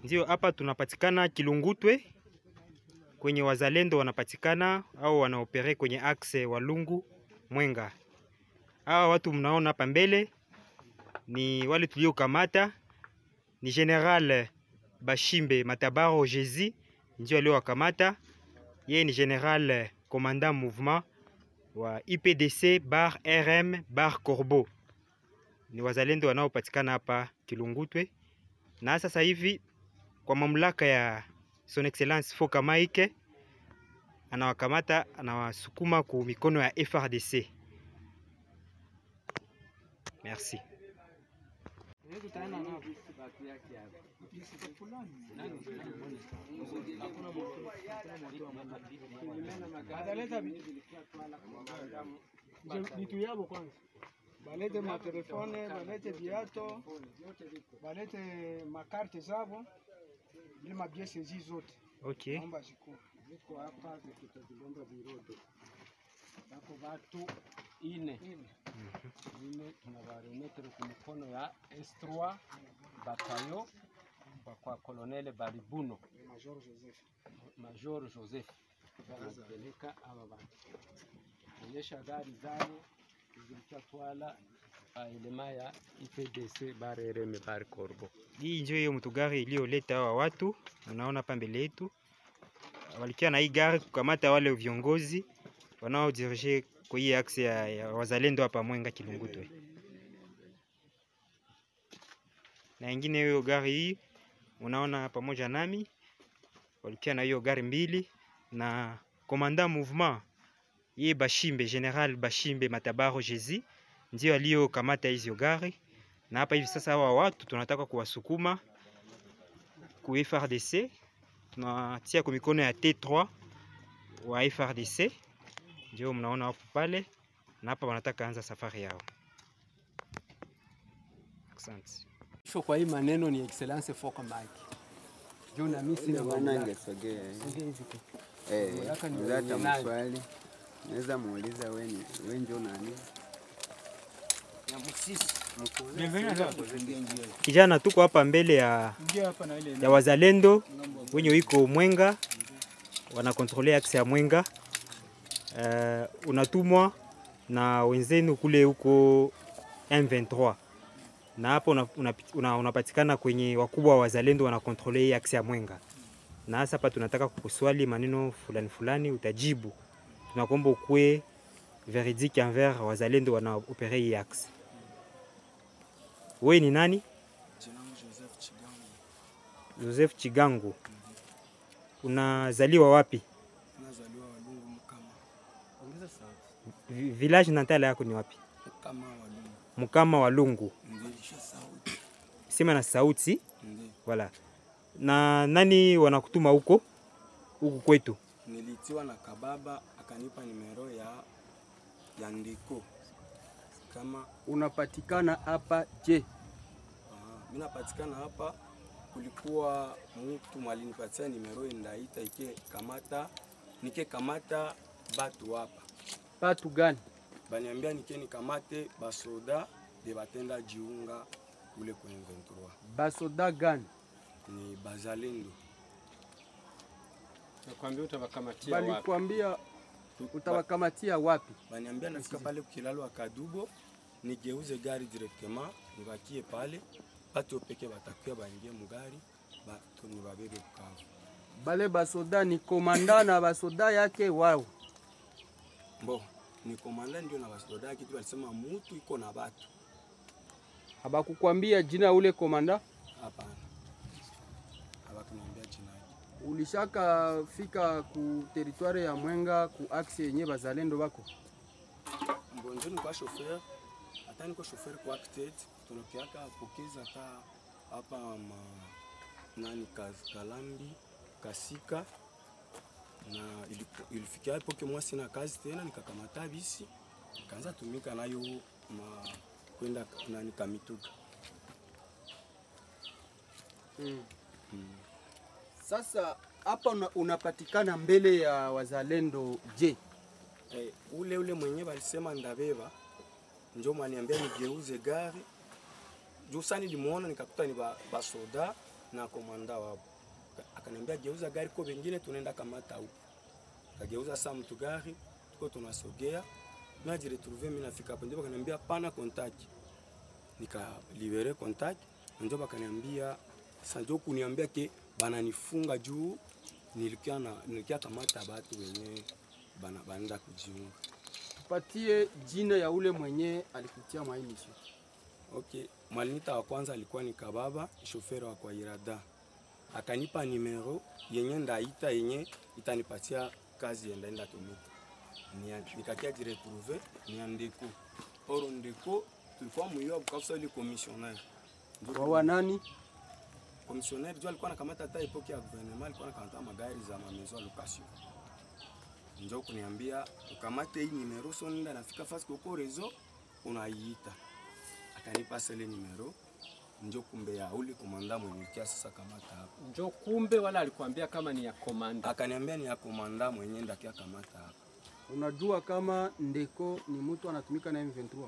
Ndio hapa tunapatikana Kilungutwe kwenye wazalendo wanapatikana au wanaopere kwenye axe Walungu Mwenga. Hawa watu mnaona hapa mbele ni wale tuliokamata, ni General Bashimbe Matabaro Jezi ndio aliowakamata. Yeye ni General Commandant Mouvement wa IPDC bar RM bar Corbeau. Ni wazalendo wanaopatikana hapa Kilungutwe. Na sasa hivi kwa mamlaka ya Son Excellence Foka Maike anawakamata, anawasukuma ku mikono ya FRDC. Merci. Vitu yabo kwanza. Balete matelefone, balete viato, balete makarte zabo, ile mabiese zote. Okay. Naomba ziko. Ziko hapa zikitazilomba virodo. Bako watu ine tunabarometere ku mikono ya S3 batayo kwa Colonel Balibuno Major Joseph wanapeleka aba bantu onyesha gari zao zilizotwala ilema ya IPDC bar RM bar Corbeau. Hii ndio hiyo mtugari iliyoleta hawa watu unaona hapa mbele yetu. Walikia na hii gari kukamata wale viongozi wanaodirige kwa hii axe ya wazalendo hapa Mwenga Kilungutwe. Na ingine hiyo gari hii unaona pamoja nami walikia na hiyo gari mbili na Commandant Mouvement yeye Bashimbe, General Bashimbe Matabaro Jezi ndio aliokamata hizo gari. Na hapa hivi sasa hawa watu tunataka kuwasukuma ku FRDC. Tunatia kwa mikono ya T3 wa FRDC. Ndio mnaona hapo pale, na hapa wanataka anza safari yao. Asante. Kwa hii maneno ni Excellence Foka Mike. Juu na mimi sina wanange sogea. Nileta maswali. Naweza muuliza wewe ndio nani? Ya msisi. Kijana tuko hapa mbele ya wazalendo wenye wiko Mwenga, wanakontrolea axe ya Mwenga. Unatumwa na wenzenu kule huko M23. Na hapo unapatikana kwenye wakubwa wa wazalendo wanakontrolea axe ya Mwenga. Na hasa hapa tunataka kukuswali maneno fulani fulani utajibu. Tunakuomba ukue véridique envers wazalendo wanaopere hii axe. Wewe ni nani? Joseph Chigango. Unazaliwa wapi? Nazaliwa Walungu Mkama. Ongeza sauti. Village natal yako ni wapi? Mkama Walungu. Mkama Walungu. Ndiyo sauti. Sema na sauti. Ndiyo. Wala. Na nani wanakutuma huko? Huko kwetu. Nilitiwa na kababa akanipa nimero ya ndiko. Kama unapatikana hapa je? Mimi napatikana hapa. Kulikuwa mtu malinipatia nimero ndaita nike kamata batu hapa. Batu gani? Baniambia nikamate basoda de batenda jiunga ule kwenye 23. Basoda gani? Ni bazalendo. Nakwambia utabakamatia wapi? Balikwambia utabakamatia wapi? Baniambia nafika pale kukilalo akadubo nigeuze gari directement nibakie pale. Batu peke batakuya baingie mugari batu ni babebe Bukavu. Bale basoda ni komanda na basoda yake wao. Bo, ni komanda ndio na basoda yake tu walisema mtu iko na batu. Habakukwambia jina ule komanda? Hapana. Habakuniambia jina yake. Ulishaka fika ku territoire ya Mwenga ku axe yenye bazalendo bako? Mbonjo ni kwa chauffeur. Hata niko chauffeur kwa acted. Tunakiaka pokeza hata hapa nani Kalambi Kasika na ilifikia hapo kwa mwasi na kazi tena nikakamata bisi kaanza tumika nayo kwenda nani Kamituga. Sasa hapa unapatikana mbele ya wazalendo je? Ule mwenyewe alisema ndabeba ndio mwaniambia nigeuze gari. Juu sana nilimuona nikakuta ni basoda na komanda wao. Akaniambia geuza gari kwa wengine tunaenda kamata huko. Kageuza saa mtu gari, tuko tunasogea. Mimi jiretrouver mimi nafika hapo ndio akaniambia pana contact. Nika libere contact, ndio bakaniambia sanjo kuniambia ke bana nifunga juu nilikia kamata watu wenyewe banaenda kujiunga. Tupatie jina ya ule mwenye alikutia mailishi. Okay, mwalinita wa kwanza alikuwa ni Kababa, shoferi wa kwa Irada. Akanipa numero yenye ndaita yenye itanipatia kazi yendaenda tumika. Nikakia jiretrouver ni Ndeko. Oro Ndeko tulikuwa mwiyo Bukavu ile commissionnaire. Wa nani? Commissionnaire ndio alikuwa anakamata hata epoki ya gouvernement, alikuwa anakamata magari za mamezo location. Ndio kuniambia ukamate hii numero so nenda nafika fasi kwa rezo unaiita. Akanipa sele numero ndio kumbe ya ule komanda mwenye kia sasa kamata hapo. Ndio kumbe wala alikwambia kama ni ya komanda? Akaniambia ni ya komanda mwenye ndakia kamata hapo. Unajua kama Ndeko ni mtu anatumika na M23?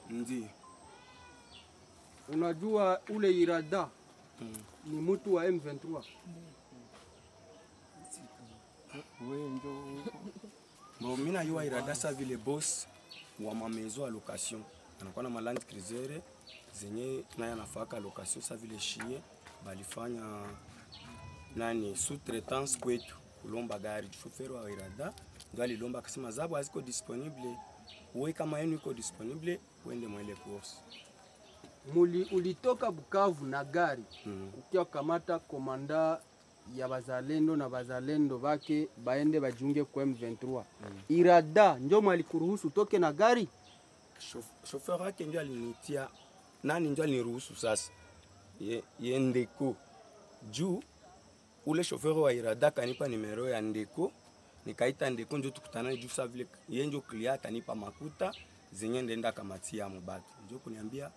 Ndio. Unajua ule Irada ni mtu wa M23? Bon, mimi najua Irada sa vile boss wa mamezo à location. Anakuwa na Land Cruiser zenye naye anafaka location sa vile shie balifanya nani sous-traitance kwetu kulomba gari. Chauffeur wa Irada ndio alilomba akasema zabo haziko disponible. Wewe kama yenu iko disponible uende mwele course. Ulitoka Bukavu na gari ukiwa kamata komanda ya bazalendo na bazalendo bake baende bajiunge kwa M23. Irada ndio malikuruhusu toke na gari? Chauffeur wake ndio alinitia nani ndio aliniruhusu sasa. Ye Ndeko. Juu ule chauffeur wa Irada kanipa numero ya Ndeko. Nikaita Ndeko ndio tukutana juu sa vile yeye ndio client kanipa makuta zenye ndenda kamatia mubatu. Ndio kuniambia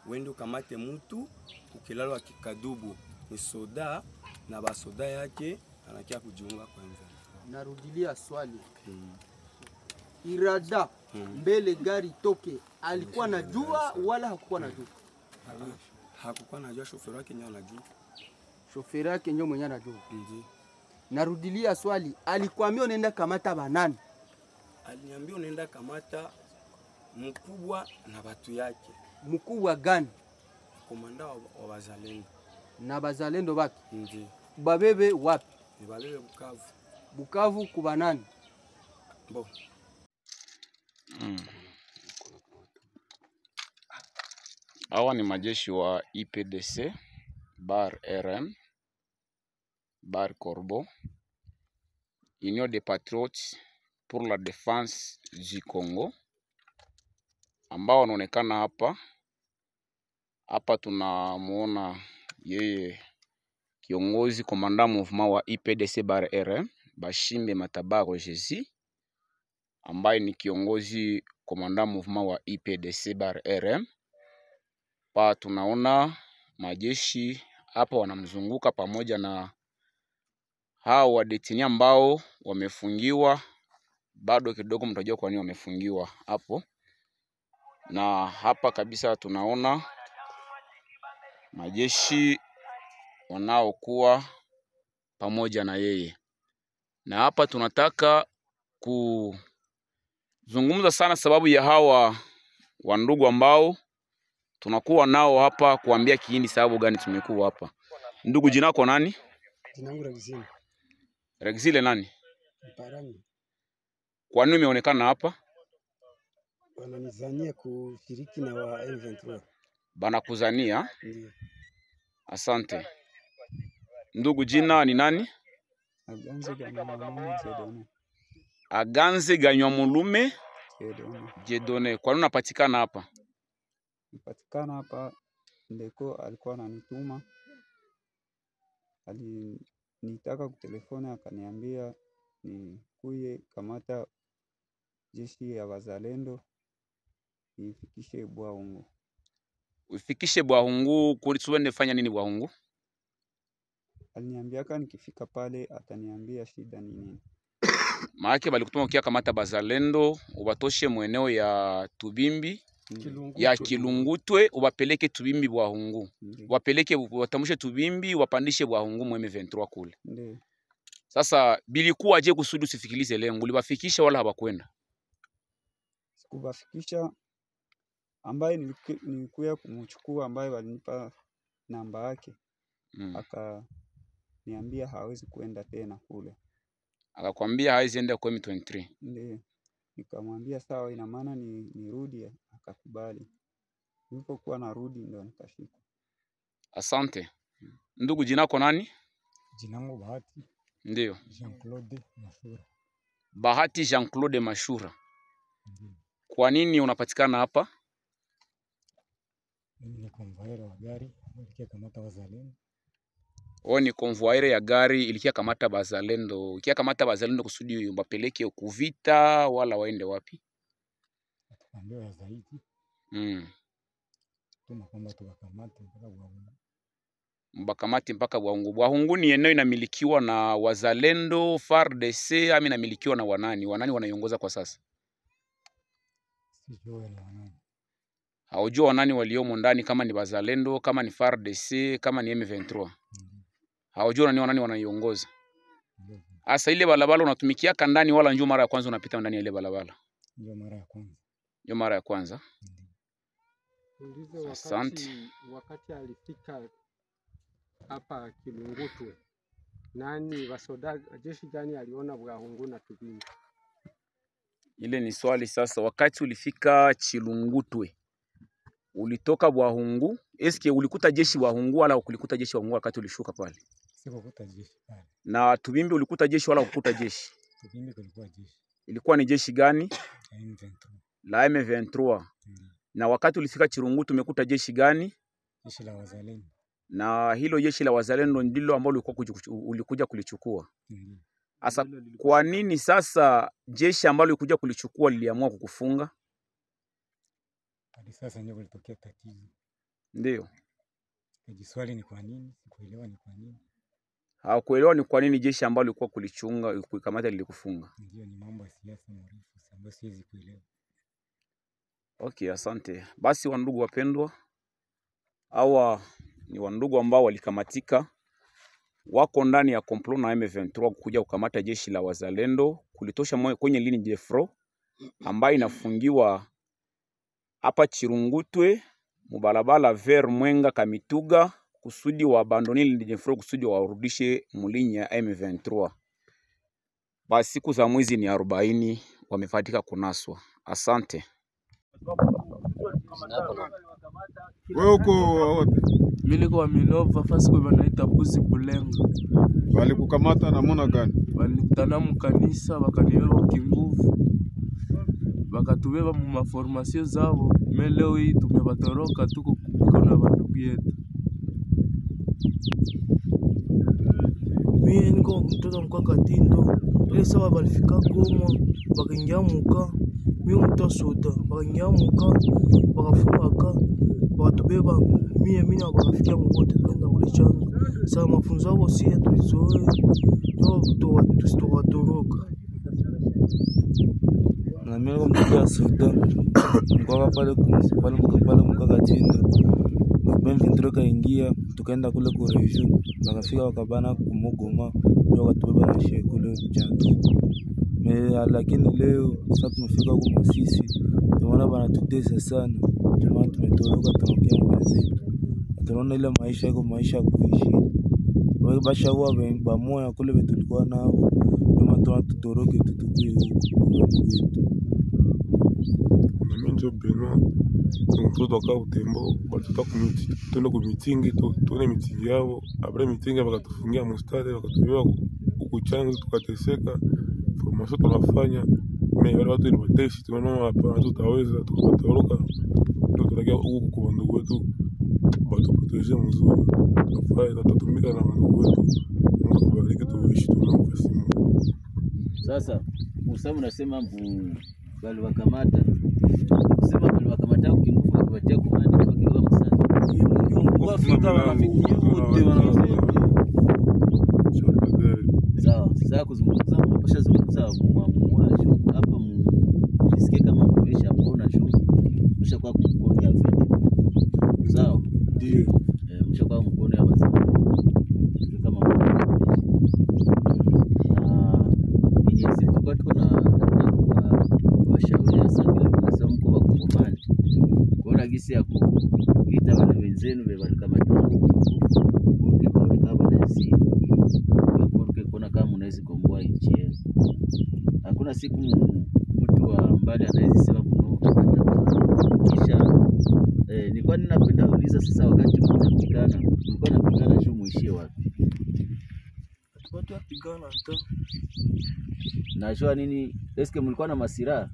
wende ukamate mtu ukilala Kikadubu ni soda na basoda yake anakia kujiunga kwa M23. Narudilia swali. Irada mbele gari toke alikuwa najua wala hakukuwa najua? Hakukuwa najua, chauffeur wake ndio anajua. Chauffeur yake ndio mwenye anajua. Ndio. Narudilia swali, alikwambia unaenda kamata banani? Aliniambia unaenda kamata mkubwa na watu yake. Mkubwa gani? Komanda wa bazalendo. Na bazalendo baki? Ndio. Babebe wapi? Ni babebe Bukavu. Bukavu kuba nani? Bo. Hawa ni majeshi wa IPDC, Bar RM, Bar Corbeau, Union des Patriotes pour la Défense du Congo, ambao wanaonekana hapa. Hapa tunamuona yeye kiongozi komanda mouvement wa IPDC Bar RM, Bashimbe Matabaro Jesi, ambaye ni kiongozi komanda mouvement wa IPDC Bar RM. Pa tunaona majeshi hapa wanamzunguka pamoja na hao wadetini ambao wamefungiwa. Bado kidogo mtajua kwa nini wamefungiwa hapo. Na hapa kabisa tunaona majeshi wanaokuwa pamoja na yeye. Na hapa tunataka kuzungumza sana sababu ya hawa wandugu ambao tunakuwa nao hapa, kuambia kiini sababu gani tumekuwa hapa. Ndugu, jina lako nani? Jina langu Regzile. Regzile nani? Mparami. Kwa nini umeonekana hapa? Wananizania kushiriki na wa M23. Bana kuzania? Ndiyo. Asante. Ndugu, jina ni nani? Aganze Ganyamulume Jedone. Aganze Ganyamulume Jedone. Kwa nini unapatikana hapa? Nipatikana hapa, Ndeko alikuwa ananituma. Alinitaka kutelefona akaniambia nikuye kamata jeshi ya wazalendo nifikishe Bwahungu. Ufikishe Bwahungu, kulisuende fanya nini Bwahungu? Aliniambia kama nikifika pale ataniambia shida ni nini. Maana balikutuma ukia kamata bazalendo ubatoshe mweneo ya Tubimbi ya Kilungutwe ubapeleke Tubimbi Bwahungu. Wapeleke watamushe Tubimbi wapandishe Bwahungu mu M23 kule. Ndiyo. Sasa bilikuwa je kusudi usifikilize lengo? Ulibafikisha wala habakwenda? Sikubafikisha, ambaye nilikuya kumchukua ambaye walinipa namba yake. Akaniambia hawezi kuenda tena kule. Akakwambia hawezi enda kwa M23? Ndiyo. Nikamwambia sawa, ina maana nirudi, akakubali. Nilipokuwa narudi ndio nikashika. Asante. Ndugu, jina lako nani? Jina langu Bahati. Ndiyo. Jean-Claude Mashura. Bahati Jean-Claude Mashura. Kwa nini unapatikana hapa? Mimi ni convoyeur wa gari ilikia kamata wazalendo. Wewe ni convoyeur ya gari ilikia kamata bazalendo. Ilikia kamata bazalendo kusudi mbapeleke kuvita wala waende wapi? Tukambiwa ya zaidi. Tunakwamba tuwakamate mpaka Bwahungu. Mbakamati mpaka Bwahungu. Bwahungu ni eneo inamilikiwa na wazalendo, FARDC, ama inamilikiwa na wanani? Wanani wanaiongoza kwa sasa? Sijui ni wanani. Haujua wanani waliomo ndani, kama ni wazalendo, kama ni FARDC, kama ni M23? Haujua ni wanani wanaiongoza? Asa ile balabala unatumikia kandani wala njoo mara ya kwanza unapita ndani ya ile balabala? Ndio mara ya kwanza. Ndio mara ya kwanza. Wakati alifika hapa Kilungutwe, nani wasoda jeshi gani aliona Bwahungu na Tubimbi? Ile ni swali sasa. Wakati ulifika Chilungutwe, ulitoka Bwahungu, eske ulikuta jeshi Bwahungu wala ulikuta jeshi Bwahungu wakati ulishuka pale? Sikukuta jeshi pale. Na Tubimbi ulikuta jeshi wala ukuta jeshi? Tubimbi kulikuwa jeshi. Ilikuwa ni jeshi gani? M23. La M23. Na wakati ulifika Chilungutwe umekuta jeshi gani? Jeshi la wazalendo. Na hilo jeshi la wazalendo ndilo ambalo ulikuja kulichukua? Asa kwa nini sasa jeshi ambalo ulikuja kulichukua liliamua kukufunga? Hadi sasa ndio kulitokea tatizo. Ndio. Swali ni kwa nini? Sikuelewa ni kwa nini. Hakuelewa ni kwa nini jeshi ambalo ulikuwa kulichunga kuikamata lilikufunga? Ndio, ni mambo ya siasa mrefu ambayo siwezi kuelewa. Okay, asante. Basi wandugu wapendwa, hawa ni wandugu ambao walikamatika, wako ndani ya complot na M23 kuja kukamata jeshi la wazalendo, kulitosha kwenye lini Jefro ambayo inafungiwa hapa Chirungutwe mubalabala ver Mwenga Kamituga, kusudi wa abandoni Jefro, kusudi warudishe mulinya ya M23. Basi siku za mwezi ni 40 wamefatika kunaswa. Asante. Wewe uko wapi? Mimi niko wa Minova, fasi kwa wanaita Buzi Bulenga. Walikukamata namna gani? Walikutana mkanisa, wakanibeba kinguvu, wakatubeba mu maformasio zao. Leo hii tumebatoroka, tuko na bandugu yetu. Mimi niko mtoto mkwa Katindo. Ile sawa walifika Goma, wakaingia muka. Mimi mtoto soda, wakaingia muka, wakafunga, wakatubeba mimi na wakafikia mkote kwenda kule chanzo. Sasa mafunzo yao si tulizoe. Ndio tuwatoroka. Na mimi mtoto soda. Kwa pale Mkakatindo. M23 kaingia, tukaenda kule kwa region, wakafika wakabana kumugoma, ndio wakatubeba na shehe kule chanzo. Lakini leo sasa tumefika huko Masisi, tunaona wanatutesa sana. Tunaona tumetoroka, tunakia mwenzetu. Tunaona ile maisha yako maisha kuishi. Wao basha huwa bamoya kule tulikuwa nao. Kama tunatoroke tutukie huko. Mimi ndio Beno. Mtoto akao tembo, batuta kumiti. Tuende ku mitingi, tuone mitingi yao. Après mitingi wakatufungia mustari, wakatubeba ukuchanga, tukateseka. Formation tunafanya, mimi wale watu ni wateshi, tunaona hapa tutaweza, tukatoroka. Tunakia huko kwa ndugu wetu, batu proteger mzuri. Afai tutatumika na ndugu wetu. Mungu kubariki tuishi tunafasi. Sasa Musa unasema bali wakamata. Sema bali wakamata ukingufu akiwatia kumandi kwa kiwa Musa. Mungu Afrika wanafikia wote wanasema. Sawa, sasa kuzungumza mpasha zungumza mwamuasho hapa msikie kama mmesha kuona shughuli. Mshakuwa mshakuwa mkono ya wazalendo kama yenye sisi tulikuwa tuko na washauri sasa vile tunasema mko wa Kongomani kuona gisi ya kuita wale wenzenu wale kama tuko kama nasi kwa kuona kama mnaweza kuomboa nchi yenu. Hakuna siku mtu wa mbali anaweza sema mno kisha nilikuwa ninapenda kuuliza sasa, wakati mnapigana mlikuwa mnapigana juu muishie wapi? Watu wapigana hata najua nini, eske mlikuwa na masira?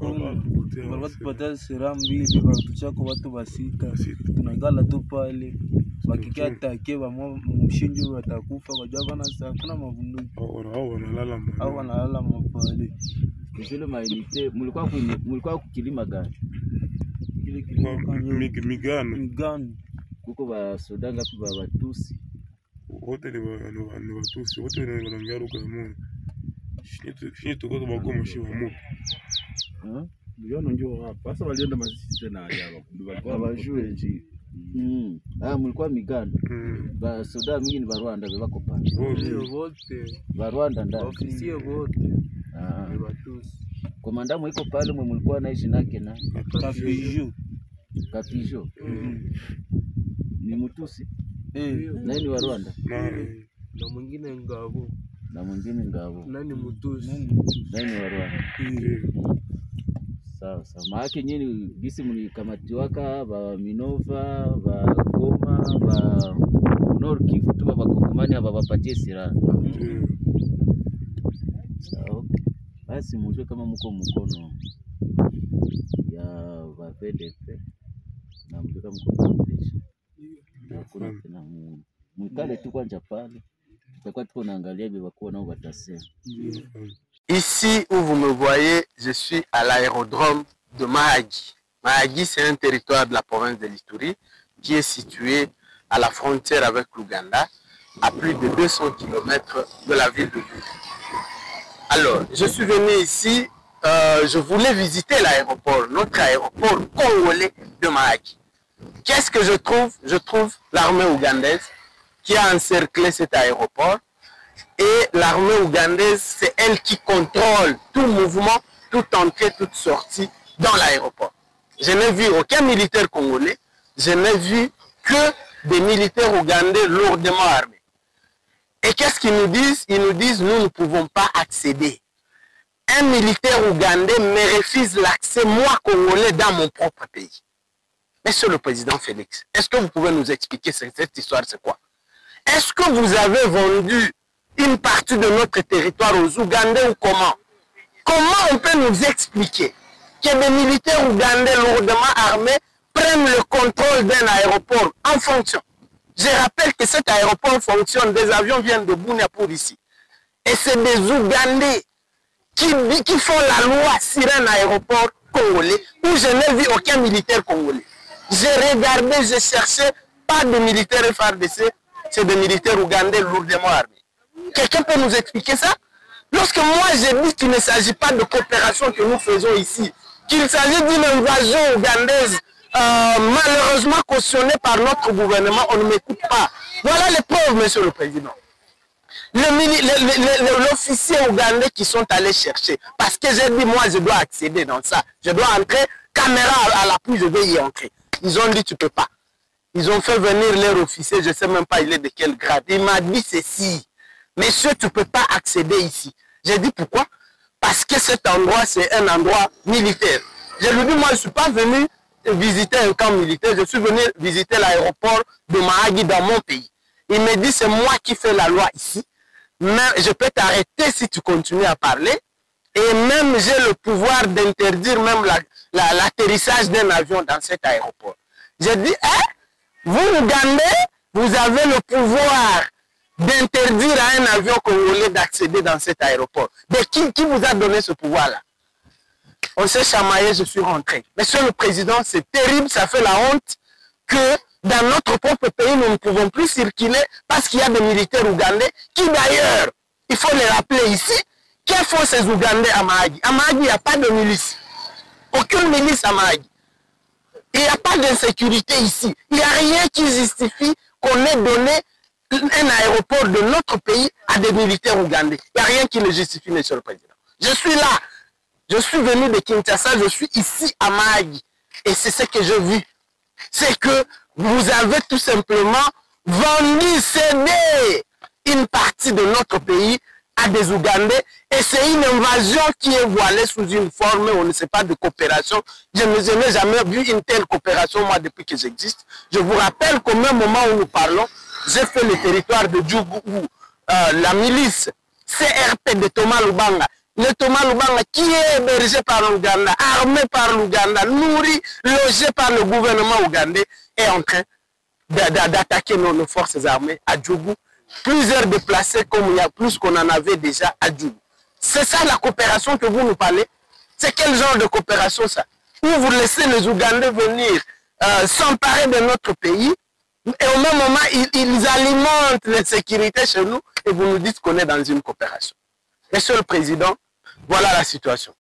Walikuwa tupata sira mbili wakatuchako watu basita, tunagala tu pale wakikia take wa mshinji watakufa kwa java na saa kuna mabunduki au wanalala mapale. Kizile mailite mlikuwa kukilima gani? Migano. Kuko ba soda ngapi ba Batusi? Wote ni Batusi, wote ni wanaongea lugha moja. Shini tuko bagoma shi wa moto. Ndio njoo hapa. Sasa walienda masisi tena hapa. Walikuwa bajue nji. Mlikuwa migano. Ba soda mingi ni ba Rwanda bako pale. Wote. Ba Rwanda ndani. Ofisia wote. Ni Batusi. Komanda mwiko pale mlikuwa naishi nake na Kapijo. Ni Mutusi. Nani wa Rwanda? Na mwingine Ngabo. Nani Mutusi? Nani wa Rwanda? Sawa. Maana nyinyi gisi mlikamatiwaka ba Minova, ba Goma, ba Nord Kivu tu ba Kongomani aba bapatie sira. Sawa. Basi mjue kama mko mkono ya ba PDP na mjue kama mko mteshi. Kuna tena mwikale tu kwanja pale. Tutakuwa tuko naangalia bibi wako nao watasema. Ici où vous me voyez, je suis à l'aérodrome de Mahagi. Mahagi, c'est un territoire de la province de l'Ituri qui est situé à la frontière avec l'Ouganda, à plus de 200 km de la ville de Bunia. Alors, je suis venu ici, je voulais visiter l'aéroport, notre aéroport congolais de Mahagi. Qu'est-ce que je trouve? Je trouve l'armée ougandaise qui a encerclé cet aéroport. Et l'armée ougandaise, c'est elle qui contrôle tout mouvement, toute entrée, toute sortie dans l'aéroport. Je n'ai vu aucun militaire congolais, je n'ai vu que des militaires ougandais lourdement armés. Et qu'est-ce qu'ils nous disent? Ils nous disent, nous ne pouvons pas accéder. Un militaire ougandais me refuse l'accès, moi congolais, dans mon propre pays. Monsieur le Président Félix, est-ce que vous pouvez nous expliquer cette histoire, c'est quoi? Est-ce que vous avez vendu une partie de notre territoire aux Ougandais ou comment? Comment on peut nous expliquer que des militaires ougandais lourdement armés prennent le contrôle d'un aéroport en fonction? Je rappelle que cet aéroport fonctionne, des avions viennent de Bunia pour ici. Et c'est des Ougandais qui font la loi sur un aéroport congolais où je n'ai vu aucun militaire congolais. J'ai regardé, j'ai cherché, pas de militaires FARDC, c'est des militaires ougandais lourdement armés. Quelqu'un peut nous expliquer ça? Lorsque moi j'ai dit qu'il ne s'agit pas de coopération que nous faisons ici, qu'il s'agit d'une invasion ougandaise malheureusement cautionnée par notre gouvernement, on ne m'écoute pas. Voilà les preuves, Monsieur le Président. L'officier ougandais qui sont allés chercher, parce que j'ai dit moi je dois accéder dans ça, je dois entrer, caméra à l'appui, je vais y entrer. Ils ont dit tu peux pas. Ils ont fait venir leur officier, je ne sais même pas il est de quel grade. Il m'a dit ceci. Monsieur, tu ne peux pas accéder ici. J'ai dit pourquoi? Parce que cet endroit, c'est un endroit militaire. Je lui ai dit, moi, je ne suis pas venu visiter un camp militaire, je suis venu visiter l'aéroport de Mahagi dans mon pays. Il me dit, c'est moi qui fais la loi ici. Mais je peux t'arrêter si tu continues à parler. Et même, j'ai le pouvoir d'interdire même l'atterrissage d'un avion dans cet aéroport. J'ai dit, hein? Vous, Ougandais, vous avez le pouvoir d'interdire à un avion congolais d'accéder dans cet aéroport. Mais qui vous a donné ce pouvoir-là? On s'est chamaillé, je suis rentré. Monsieur le Président, c'est terrible, ça fait la honte que dans notre propre pays, nous ne pouvons plus circuler parce qu'il y a des militaires ougandais qui d'ailleurs, il faut les rappeler ici, que font ces Ougandais à Mahagi? À Mahagi, il n'y a pas de milice. Aucune milice à Mahagi. Il n'y a pas d'insécurité ici. Il n'y a rien qui justifie qu'on ait donné un aéroport de notre pays à des militaires ougandais. Il n'y a rien qui le justifie, Monsieur le Président. Je suis là. Je suis venu de Kinshasa, je suis ici à Mahagi. Et c'est ce que j'ai vu. C'est que vous avez tout simplement vendu, cédé une partie de notre pays à des Ougandais. Et c'est une invasion qui est voilée sous une forme, on ne sait pas, de coopération. Je n'ai jamais vu une telle coopération, moi, depuis que j'existe. Je vous rappelle qu'au même moment où nous parlons, j'ai fait le territoire de Djougou où la milice CRP de Thomas Lubanga, le Thomas Lubanga qui est hébergé par l'Ouganda, armé par l'Ouganda, nourri, logé par le gouvernement ougandais, est en train d'attaquer nos forces armées à Djougou. Plusieurs déplacés comme il y a plus qu'on en avait déjà à Djougou. C'est ça la coopération que vous nous parlez? C'est quel genre de coopération ça? Où vous laissez les Ougandais venir s'emparer de notre pays et au même moment ils alimentent l'insécurité chez nous et vous nous dites qu'on est dans une coopération. Monsieur le Président, voilà la situation.